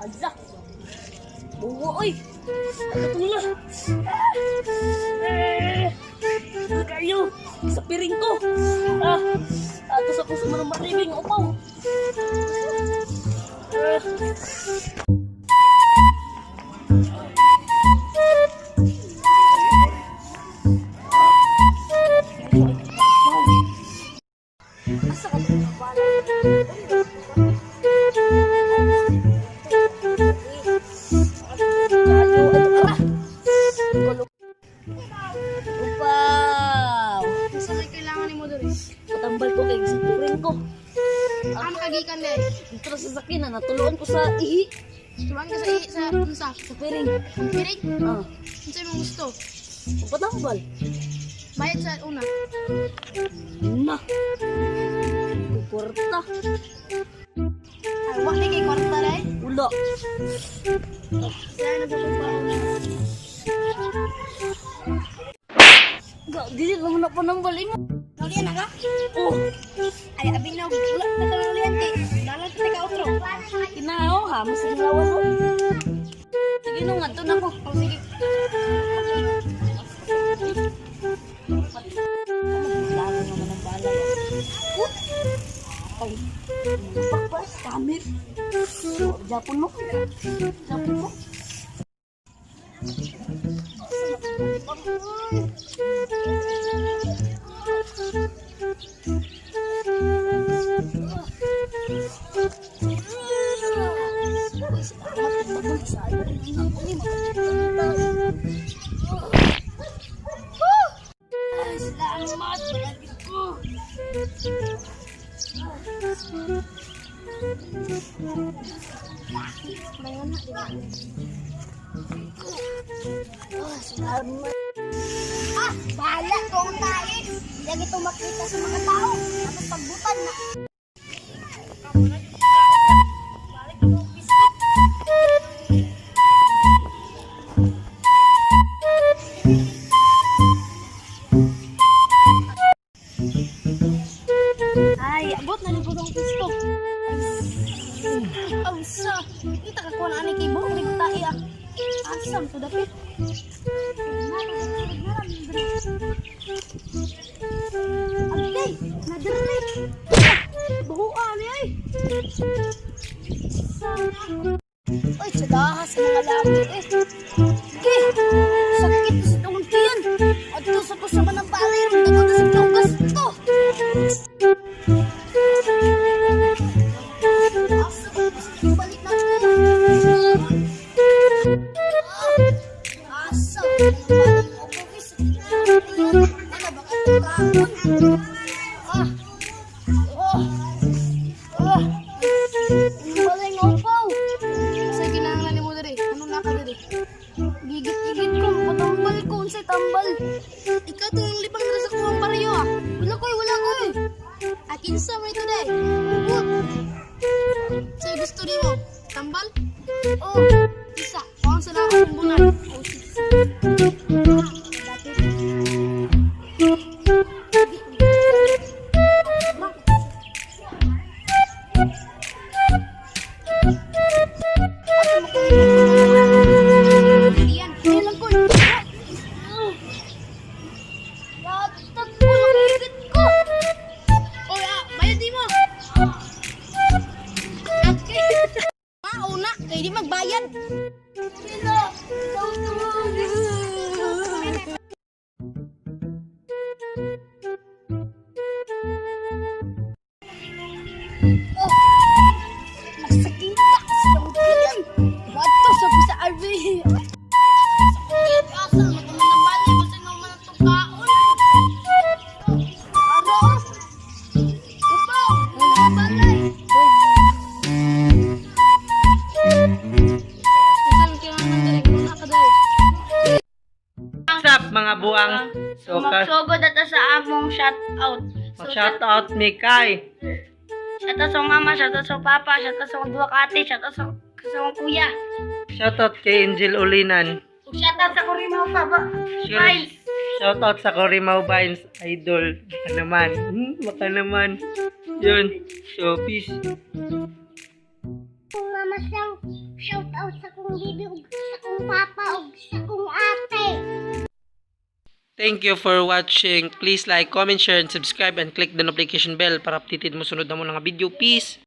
Ala. Buwo oy. Ano tula? Kayo sa piring ko. Atos ako sa manang maribing upaw. Asa ka ba? Tambal ko kay sa piring ko. Makagikan na Dito sa sasakyan na natuluan ko sa ihi. Turuan ka sa Sa piring. piring. Ah, Ano sa'yo mong gusto? patambal. Bayad sa una. Na. Kwarta. Ay, wak na kay kwarta na eh. Wala. Kaya nagpapagbaho na. Dili naman na panambal mo. Naulian na ka? Oh, Ay, abin na. Wala na ka naulian ti. Dalang ka ka outro. kinao ha. Masig lawas mo. Sige nung nga, na ko. O sige. Lalo naman ang balay. Ay, pakpas, kamir. Japon mo. Japon mo. Salamat, malapit ko. Salamat. Bahala ko ang tain. Hindi ito makita sa mga tao. Tapos pagbutan na. Ay, abot na rin po ng pisto. Asa, kita ka ko na ani kay buhok ning tae ah. Asam to dapit. Agday, nadirlik. Buhuan ni ay. Ay, sadahas sa mga labi eh. Sige, sakit sa itong tiyan. At ito sa kusama ng balay, rin ako na sa tugas ito. Balik na ito. Asa, balik mo ko kasi. Ano ba ka ito kahapon? Baling upaw. Sa kinahanglan ni mo diri, ano na ka diri? Gigit-gigit ko, patambal ko, unsay tambal. Ikaw to yung lipang diri sa kuwang baryo ah. Wala koy. Akin sa mo ito day. Ubot. Sa'yo gusto ni mo, tambal? Oh, isa. Pawang sa lang akong bungan. Oh, Kaya di magbayad. Masakita sa ulan. Bato sa bisa arbi. Sakit asal mo naman ang bali kasi naman ang tukaon. Ano? Upaw, wala balay. What's up mga buang? So, Magsugod ata sa among shout out. shout out mi kay. Shout out sa mama, shout out sa papa, shout out sa duwa ka ate, shout out sa kuya. Shout out kay Angel Ulinan. Shout out sa Kurimaw pa ba? Sure, Shoutout sa Corimao Vines Idol. Baka naman. Baka naman. Yun. So, peace. Kung mama sang shout out sa kong bibi ug sa kong papa ug sa kong ate. Thank you for watching. Please like, comment, share, and subscribe and click the notification bell para updated mo sunod na mo ng video. Peace!